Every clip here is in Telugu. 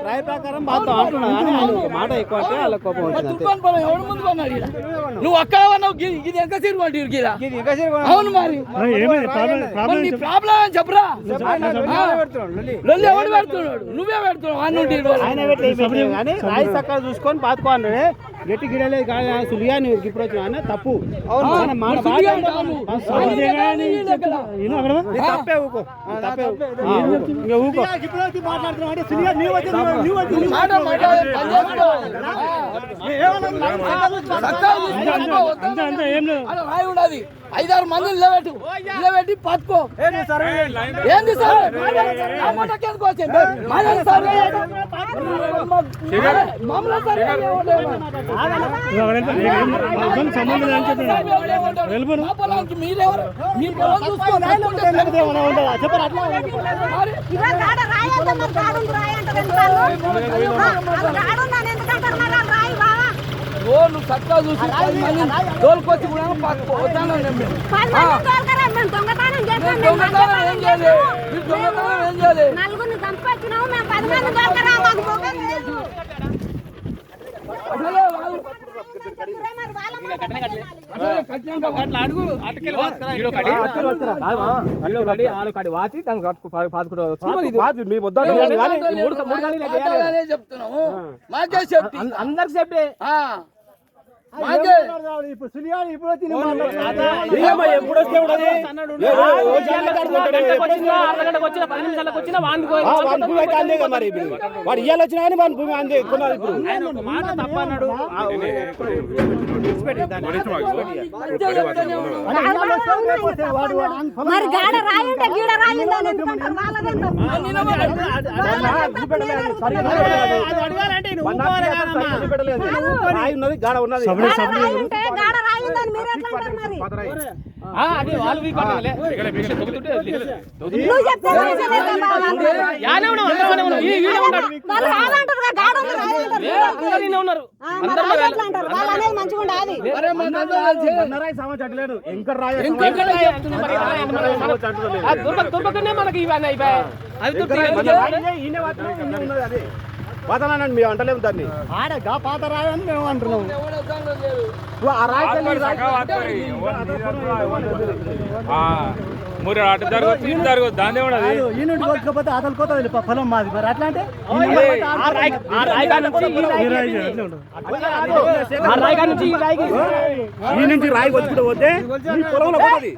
రాయ ప్రకారం మాట ఎక్కువ అంటే వాళ్ళ కోపం వచ్చింది. నువ్వు అక్కడ ఉన్నావు ఇది ఎంత సిరుగు అవును మరి ప్రాబ్లం అని చెప్పరా ఎవడు పెడుతున్నాడు నువ్వే పెడుతున్నావు ఆయన కానీ రాయి చక్కగా చూసుకొని పాతుకో అన్నాడే గట్టి గిడలేదు కానీ సులియా నువ్వు ఇప్పుడు వచ్చిన తప్పు తప్పే ఊకో తప్పే ఊకో రాయి ఉండదు 5-6 మందిని నిలబెట్టి పట్టుకో ఏంది సార్ మీరెవరు నువ్వు చక్కగా చూసి తోలుకొచ్చి కూడా దొంగతనం ఏం చేయాలి చెప్తున్నావు అందరికి చెప్పే వాడు ఇయ్యాలి వచ్చినా కానీ మన భూమి అందే ఇప్పుడు తప్పన్నాడు గాడ ఉన్నది పాతరాయని మేము అంటలేము దాన్ని ఆడగా పాత రాయని మేము అంటున్నాము దానికపోతే అతను కోతది పొలం మాది మరి అట్లా అంటే ఈ నుంచి రాయి వచ్చుకుంటూ పోతే పొలంలో పోతుంది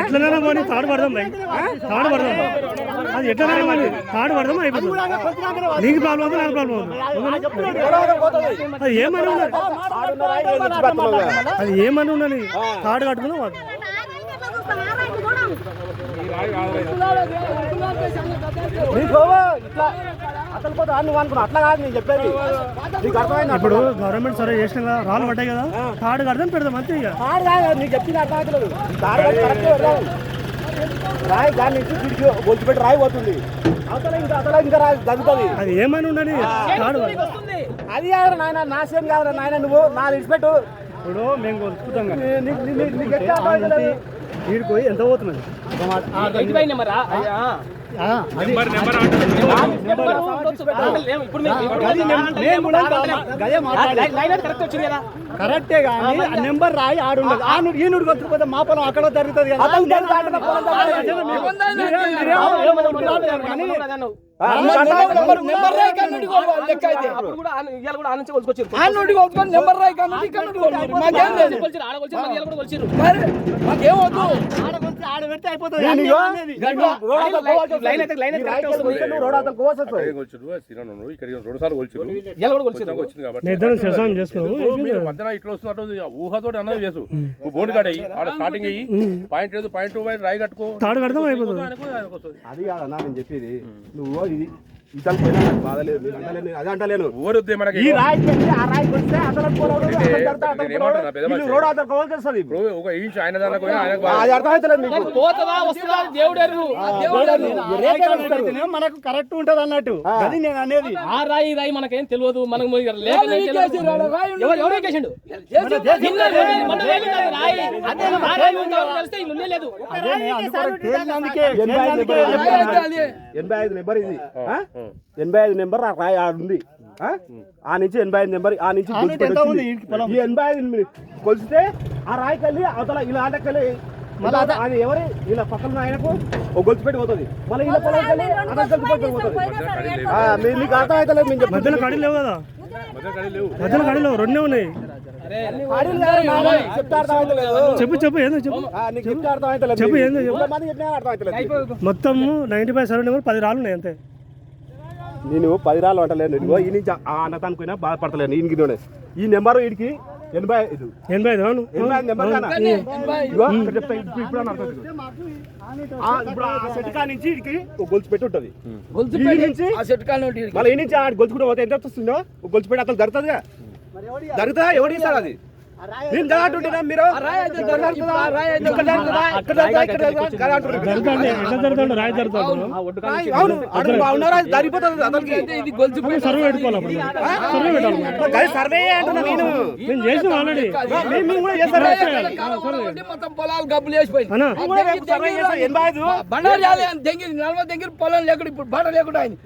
ఎట్లనైనా పోనీ తాడు పడదాం తాడు పడదాం అది ఎట్లనైనా పోనీ తాడు పడదాం అయిపోతుంది నీకు ప్రాబ్లం అవుతుంది నాకు ప్రాబ్లం అవుతుంది అది ఏమని ఉన్నది అది ఏమని ఉన్నది తాడు కట్టుకుని అట్లా కాదు నేను చెప్పేది ఇప్పుడు గవర్నమెంట్ సరే చేసిన రాళ్ళు పడ్డాయి కదా తాడు కడదాం పెడదాం అంతే ఇక నీకు చెప్పింది అర్థం అవుతలేదు రాయి దాని నుంచి తిరిగి ఒలిచిపెట్టి రాయి పోతుంది ఇంకా రాయి తగ్గుతుంది అది ఏమని ఉండని అది కాదు నాయన నాశనం కాదు నాయన నువ్వు నా విడిచిపెట్టు ఇప్పుడు మేము కొలుపుతాం వీడికి పోయి ఎంత పోతున్నది కరెక్టే కానీ నెంబర్ రాయి ఆడుండదు ఈ నుడికి వచ్చిపోతే మా పొలం అక్కడ జరుగుతుంది ఊహతో అన్నది చేసు బోర్డు కాడ స్టార్టింగ్ అయ్యి పాయింట్ పాయింట్ రాయి కట్టుకో అది కాదన్నా నేను చెప్పేది నువ్వు ఇది ఇతను పోయినా నాకు బాధ లేదు, నేను అంటలేను, అదే అంటలేను. ఊరొద్దే మనకి. ఈ రాయికి వెళ్ళి ఆ రాయికి వస్తే అతలకు పోరాడు, అతను కడతా, అతను నేను పోరాడు, ఏమంటున్నా, పెద్ద వీళ్ళు రోడ్ అతను కోవాల్సి వస్తుంది. ఇప్పుడు ఒక ఇంచు ఆయన దానికి పోయినా ఆయనకు బాధ. అది అర్థమవుతలేదు మీకు. పోతదా వస్తుందా దేవుడు ఎరుగు. మనకు కరెక్ట్ ఉంటది అన్నట్టు, అది నేను అనేది. ఆ రాయి మనకేం తెలియదు. మనకు ఎవరు ఎక్కేసిండు? లేదు 85 నెంబర్ ఇది, 85 నెంబర్ ఆ రాయి ఆడుంది. ఆ నుంచి 85 నెంబర్, ఆ నుంచి ఈ 85 కొలిస్తే ఆ రాయికి వెళ్ళి అవతల ఇలా ఆటకెళ్ళి అది ఎవరి ఇలా పక్కన ఆయనకు ఒక గొలుసు పెట్టి పోతుంది, మళ్ళీ ఇలా పొలం వెళ్ళి అతను గొలుసు పెట్టి పోతుంది. మీకు అర్థం అవుతలేదు. మేము మధ్యలో కడి లేవు కదా, మధ్యలో కడి లేవు, రెండే ఉన్నాయి. చెప్పు చెప్పు ఏందో చెప్పు చెప్పు ఏందో చెప్పు. మొత్తం 95 సర్వే నెంబర్ 10 రాళ్ళు ఉన్నాయి అంతే. నేను 10 రాళ్ళు అంటలేను, ఇదిగో ఈ నుంచి ఆ అన్నతానికైనా బాధపడతలేను. ఈయనకి ఈ నెంబరు వీడికి 85 నెంబర్ చెప్తా. ఇప్పుడు ఇప్పుడు ఆ సెట్ కా నుంచి వీడికి ఒక గొలుసు పెట్టి ఉంటుంది, మళ్ళీ ఈ నుంచి ఆ గొలుసు కూడా పోతే ఎంత వస్తుందో ఒక గొలుసు పెట్టి అతను జరుగుతుందిగా, జరుగుతుందా? ఎవడు ఇస్తారు అది? నేను జరుగుతుంటా మీరు రాయి జరుగుతాడు. జరిగిపోతుంది అతనికి. సర్వే పెట్టుకోవాలి, సర్వే అంటున్నా నేను, నేను చేసిన ఆల్రెడీ. మొత్తం పొలాలు గబ్బులు వేసిపోయింది. పొలం లేకుండా ఇప్పుడు బండ లేకుండా అయింది.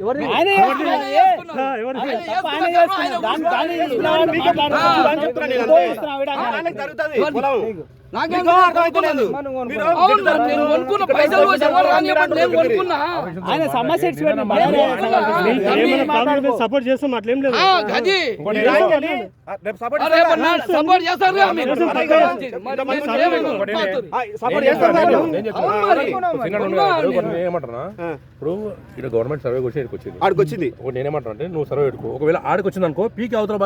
ఆయన సమస్య సపోర్ట్ చేస్తాం, అట్లేం లేదు. సపోర్ట్ చేస్తారు. ఏమంటున్నా, ఇప్పుడు ఇక్కడ గవర్నమెంట్ సర్వే వచ్చి వచ్చింది, ఆడికొచ్చింది. నేనేమంటున్నా అంటే నువ్వు సర్వే పెట్టుకో, ఒకవేళ ఆడికి వచ్చింది అనుకో పీకి అవతల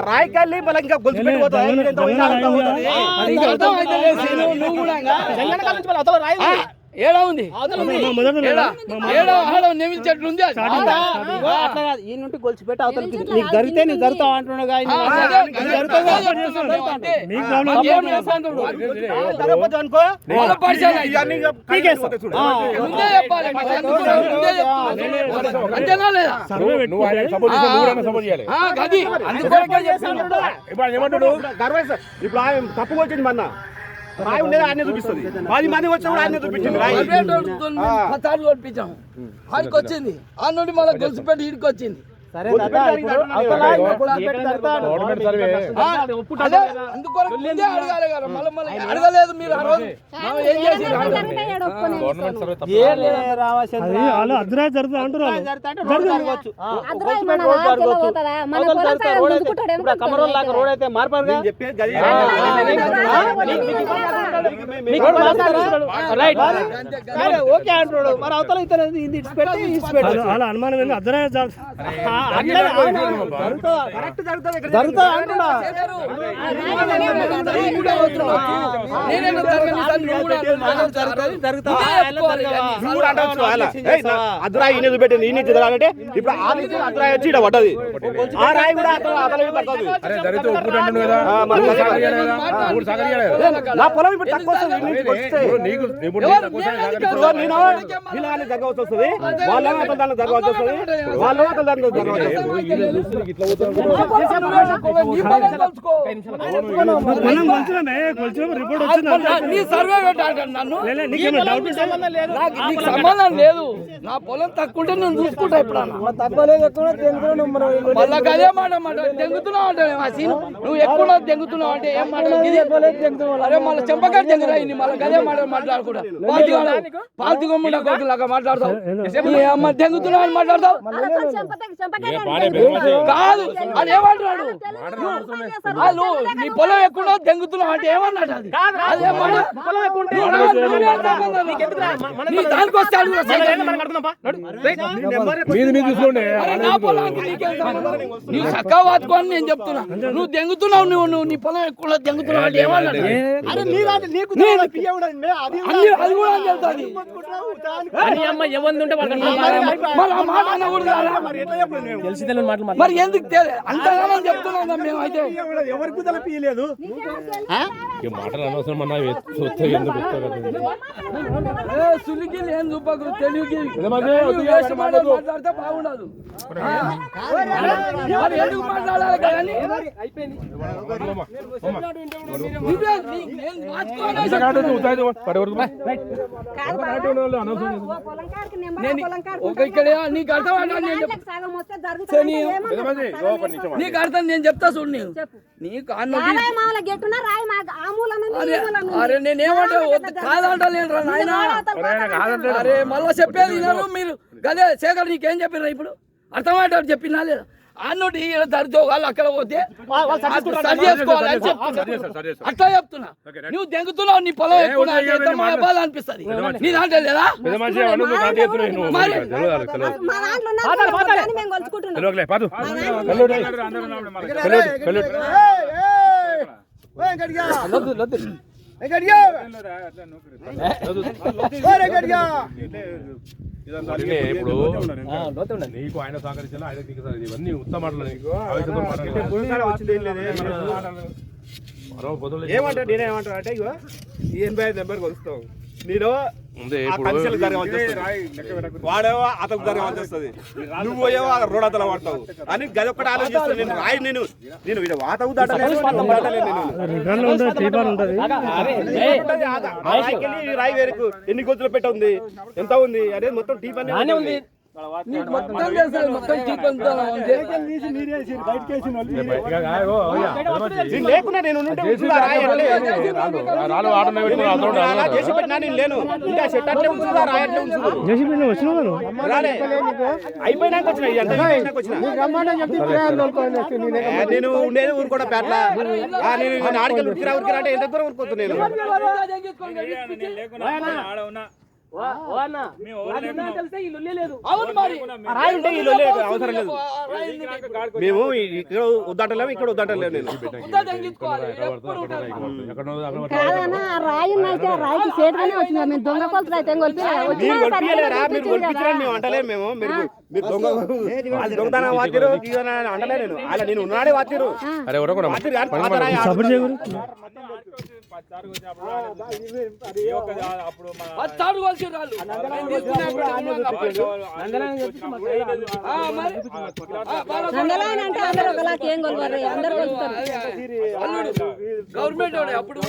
రాయికెళ్ళి మళ్ళీ ఇంకా గొలుసు ఏడా ఉంది చెట్లు ఉంది. ఈ నుండి గొలుసు పెట్టి అవతలకి నీకు జరిగితే నీకు జరుగుతావు అంటున్నావు. ఇప్పుడు ఆయన తప్పుగా వచ్చింది మొన్న రాయి ఉండేది ఆయన చూపిస్తుంది, 10 మంది వచ్చినా కూడా ఆయన చూపించింది. కొట్టించాము, ఆడికి వచ్చింది, ఆ నుండి మళ్ళీ గొలుసుపేట ఈడికి వచ్చింది. గవర్నమెంట్ సర్వే అడగలేదు మీరు. ఆ రోజు అర్ధరాత్రి జరుగుతుంది అంటారు. రోడ్ అయితే మార్పారు. ఓకే అంటాడు, మరి అవతల అలా అనుమానం ఏంది? అర్ధరాత్రి అద్రాయి పెట్టింది ఈ నుంచి జరగాలంటే ఇప్పుడు ఆ నుంచి అద్రాయి వచ్చి ఇక్కడ పడ్డది, ఆ రాయి కూడా పడుతుంది. నా పొలం ఇప్పుడు తక్కువ వస్తుంది, జరగవలసి వస్తుంది, వాళ్ళ దాన్ని జరగవలసి వస్తుంది, వాళ్ళ దాన్ని రిపోర్ట్ వచ్చింది. సంబంధం లేదు, నా పొలం తక్కువ ఉంటే నేను చూసుకుంటా. ఇప్పుడు వాళ్ళకి అదే మాట దెంగుతున్నావు అంటే నువ్వు ఎక్కువ దెంగుతున్నావు అంటే ఏం మాట? అరే మళ్ళీ చెంపకాయ దెంగురా మళ్ళీ అదే మాట మాట్లాడకూడదు. పాల్తీ గమ్ముండా కొడుకులాగా మాట్లాడతావు, అమ్మ దెంగుతున్నావు అని మాట్లాడతావు. కాదు అది ఏమంటున్నాడు వాళ్ళు నీ పొలం ఎక్కువ దెంగుతున్నావు అంటే ఏమన్నాడు అది అదేమన్నా నీ దానికి వస్తాడు నా పొలానికి నీకేం సంబంధం? నువ్వు చక్కగా వాడుకోని నేను చెప్తున్నా నువ్వు దెంగుతున్నావు నువ్వు నీ పొలం ఎక్కువ దెంగుతున్నావు అంటే ఏమన్నాడు అది కూడా అని చెప్తాది మరి ఎందుకు అంతగానో చెప్తున్నాం మేము అయితే ఎవరికి తెలియలేదు మాటలు అనవసరం అన్నా ఎందుకు సులికి ఏం చూపకు తెలివికి మాట్లాడితే బాగుండదు మరి ఎందుకు మాట్లాడాలి కానీ ఇక్కడ నీకు అర్థం నీకు అర్థం నేను చెప్తా చూడు నీకు అరే నేనేమంటా కాదంటలేను రా నాయన అరే మళ్ళా చెప్పేది వినరు మీరు గదే శేఖర్ నీకేం చెప్పిర్రా ఇప్పుడు అర్థమయ్యేటట్టు చెప్పినా లేదా అన్నోటి దరిద్రోగాలు అక్కడ పోతే సరి చేసుకోవాలి అని చెప్తున్నా అట్లా చెప్తున్నా నువ్వు దెంగుతున్నావు నీ పొలం ఎక్కువ మా బాధ అనిపిస్తుంది నీ దాంట్లో లేదా ఇప్పుడు నీకు ఆయన సహకరించాలి ఆయన ఇవన్నీ ఉత్తమ ఏమంటా నేనేమంటా అంటే ఇగో 85 నెంబర్ కొలుస్తావు నేను వాడేవో అతను జరగవలసి వస్తుంది నువ్వు పోయేవో రోడ్ అతల పడతావు అని గది ఒక్కటి ఆలోచిస్తాను నేను రాయి నేను వాతవు రాయి వేరుకు ఎన్ని గొంతులు పెట్ట ఉంది ఎంత ఉంది అనేది మొత్తం టీప్ అనేది ఉంది లేకున్నా నేను చేసి పెట్టినా నేను లేను ఇంకా చెట్టు అట్లే ఉంచుదా రాయట్లే ఉంచుదు అయిపోయినాక నేను ఉండేది ఊరు కూడా పేట్ల నేను ఆడికెళ్ళి ఉరికిరా అంటే ఎంత దూరం ఊరుకోతున్నాను అవసరం లేదు మేము ఇక్కడ వద్దంటలేము ఇక్కడ వద్దంటలేము నేను మీరు కొలిపించారని మేము అంటలేము మేము మీరు దొంగతనం వాతిరు అంటలే నేను అలా నేను ఉన్నాడే వాతిరు గవర్నమెంట్ అప్పుడు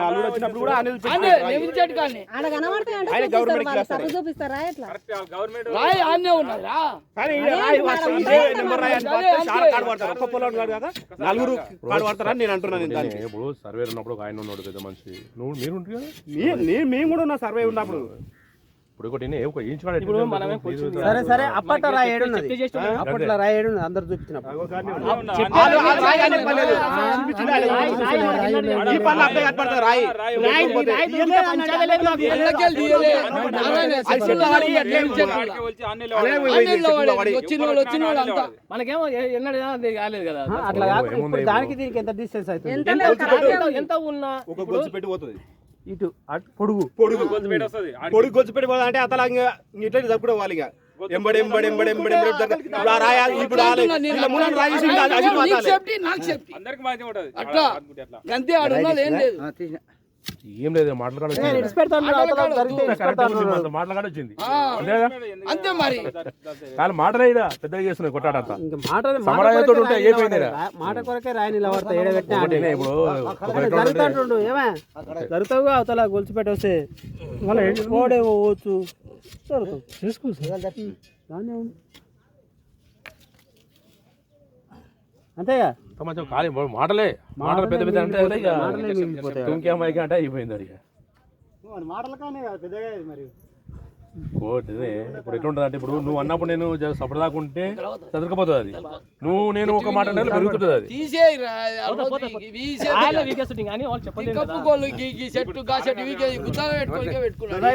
అల్లుడు వచ్చినప్పుడు కూడా రాయి ఆనే ఉన్నారా ఒక్క పొలం కాదు కదా నలుగురు కాడు పడతారని నేను అంటున్నాను. ఇప్పుడు సర్వే ఉన్నప్పుడు ఒక ఆయన ఉన్నాడు పెద్ద మనిషి మీరు ఉంటారు కదా మేము కూడా ఉన్న సర్వే ఉన్నప్పుడు సరే సరే అప్పట్లో రాయేడు అప్పట్లో రాయేడు అందరు చూపించినప్పుడు మనకేమో ఎన్నడూ కాలేదు కదా అట్లా దానికి దీనికి ఎంత డిస్టెన్స్ అవుతుంది ఎంత ఉన్నా ఒక గొలుసు పెట్టి పోతుంది ఇటు పొడుగు గొలుసు పెట్టి పోతుంది అంటే అతలా ఇట్లా జరుపుడే వాళ్ళు ఇక ఎంబడి అట్లా అంతే ఆడున్నా ఏం లేదు ఏం లేదు మాట్లాడొచ్చింది అంతే మరి మాటలే పెద్దగా చేస్తున్నాయి కొట్టాడంతా మాట కొరకే రాయి నిలబడతా ఇప్పుడు ఏమే జరుగుతావుగా అవతల గొలుసుపేట వస్తే కోడే పోవచ్చు జరుగుతావు చేసుకోవచ్చు అంతేగా మాటలే మాటలు పెద్ద పెద్ద అంటే ఇంకేమైనా అంటే అయిపోయింది అది మాటలు కానీ పెద్దగా మరి ఇప్పుడు ఎట్లుంటుంది అంటే ఇప్పుడు నువ్వు అన్నప్పుడు నేను సపోర్ట్ దాకా ఉంటే చదువుకపోతుంది అది నేను ఒక మాట అంటే పెరుగుతుంటుంది అది తీసేయరా కప్పుకోళ్ళు చెట్టు గా చెట్టు గుత్తాగా పెట్టుకున్నాడు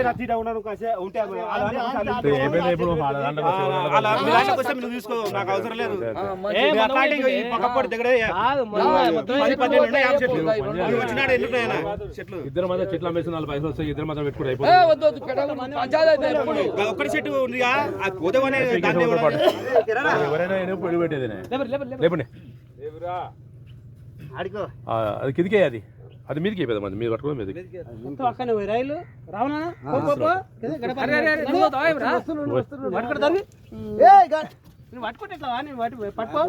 ఏమైనా ఇప్పుడు నువ్వు తీసుకో నాకు అవసరం లేదు చెట్లు ఇద్దరు మధ్య చెట్లు అమ్మేసి 4 పైసలు వస్తాయి ఇద్దరు మధ్య పెట్టుకుంటే ఒక్కటి చెట్టు ఉందిగా అది పోతేనే ఎవరైనా పొడి పెట్టేది లేపండి అది కిదికే అది మీదికి పెద్ద మంది మీరు పట్టుకోవడం మీదకి అక్కనే రైలు రావనా పట్టుకుంటే ఇట్లా పట్టుకో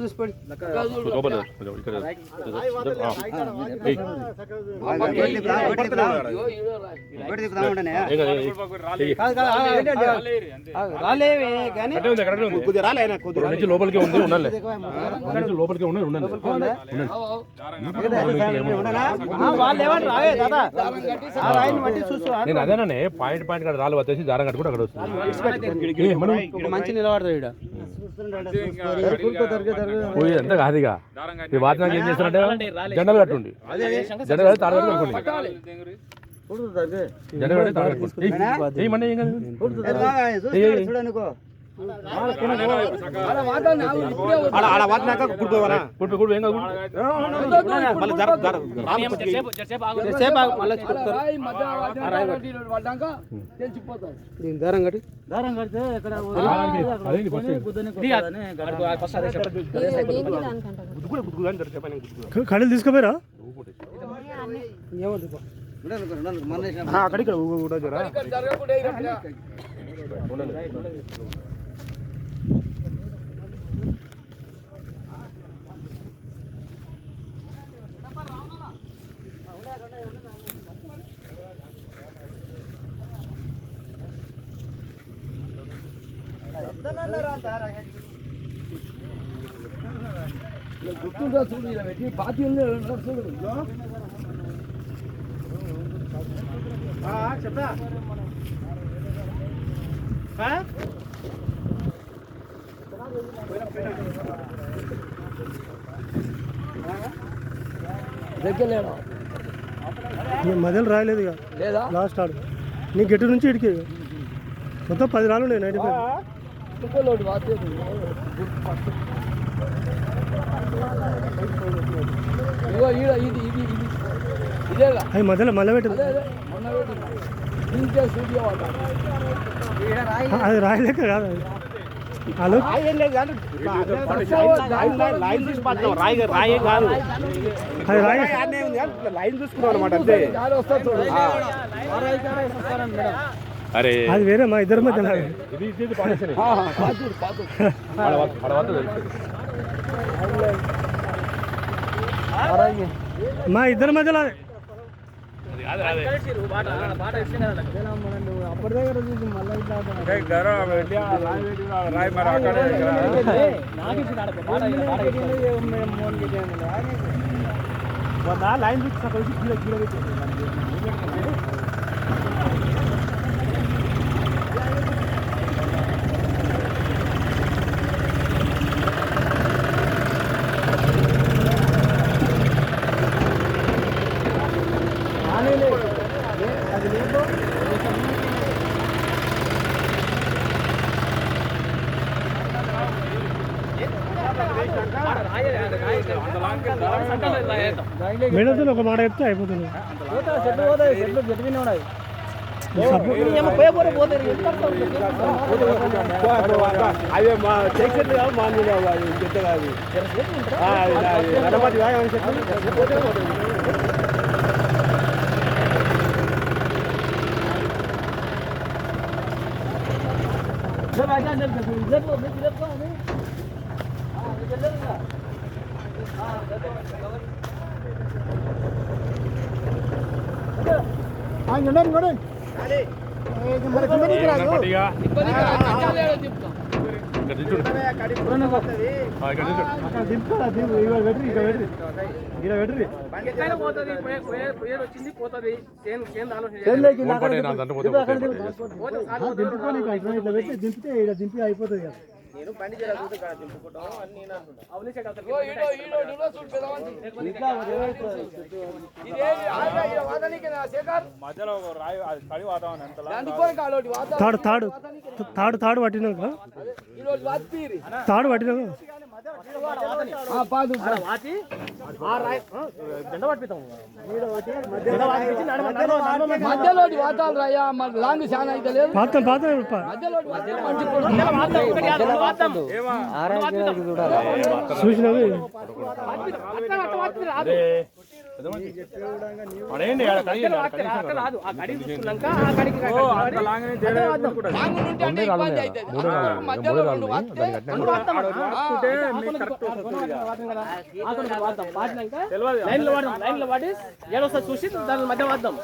చూసిపోండి రాలేవే కానీ లోపలికి ఉంది ఉండాలి లోపలికి ఉండాలి వాళ్ళు ఏమంటారు రావే దాదా రాయిని బట్టి చూసు నేను అదేనండి పాయింట్ కాడ రాళ్ళు వచ్చేసి దారం కట్టుకుంటే అక్కడ వస్తుంది మంచి నిలబడతాడు పోయి అంతా కాదుగా ఈ వాతావరణం ఏం చేస్తారంటే జెండలు కట్టుండి జెండ కట్టి తాడు కట్టుకోండి జెండ కట్టి తాడు కట్టుకోండి ఏమన్నా ఏం కాదు దారం కట్టి దారం కడితే కళ్ళు తీసుకుపోయారా అక్కడికి కూడా జరా గుర్తుందా చూడు ఇలా పెట్టి పాతి ఉంది చూడు చెప్తా దగ్గరలేడా మధ్యలో రాయలేదు ఇక లేదా లాస్ట్ ఆడు నీ గెట్టు నుంచి ఇడికి మొత్తం 10 రాళ్ళు ఉన్నాయి 95 ఇంకోటి వాతే ఇగో ఈడ ఇది ఇది ఇది ఇదేగా అవి మధ్యలో మళ్ళీ పెట్టదు అదే అదే మొన్న పెట్టి దీంట్లో సూర్య వాట అది రాయలేక కాదు హలో లైన్ చూసి పడతాం రాయే కాదు అది రాయ లైన్ చూసుకున్నాం అనమాట అంతే గాలి వస్తుంది చూడు అరే అది వేరే మా ఇద్దరి మధ్య ఇది పాడేసాను పాతుడు పాతుడు మా ఇద్దరి మధ్యలో లైన్ చూసి మేడంతో ఒక మాట చెప్తే అయిపోతుంది అదే మా చెట్లు కాదు మా చెత్త కాదు గణపతి పట్టిగా ఇబ్బంది ఇక్కడ దించుడు. ఇక్కడ దించుడు. అక్కడ దింపుకోరా, దింపు. ఇవాళ పెట్టి ఇక్కడ పెట్టి ఇక్కడ పెట్టి కోల్పటే నా దాంట్లో పోతే దింపుకొని ఇట్లా పెట్టి దింపితే ఇక్కడ దింపి అయిపోతుంది కదా. ఇగో ఈడో చూడు పెదవంతి. ఇదేంటి? ఆగా ఈడ వాదనీకి నా శేఖర్. దానికోని కాడోటి వాద. తాడు పట్టినాక ఈరోజు వాద్తీరి. తాడు పట్టినాక పాదు మధ్యలో వాతాలు రాయా లాంగ్ చాలా అయితే లేదు. పాతం మధ్యలో చూసినవి మధ్యలో రెండు వాద్తే చూసి దాని మధ్య వాద్దాం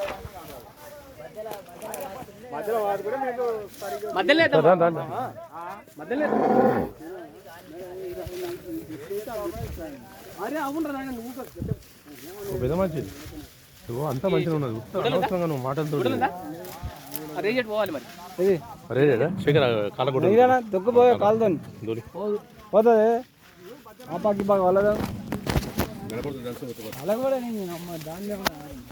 అరే అవునరా నువ్వు పెద్ద మంచి నువ్వు అంతా మంచిగా ఉన్నది అనవసరంగా నువ్వు మాటలతో రేజెట్ పోవాలి మరి అరే శేఖర్ కాలకూడదు దొక్కుపోయే కాలుతో పోతుంది ఆ పాకి బాగా వాళ్ళదా అలా కూడా నేను దాన్ని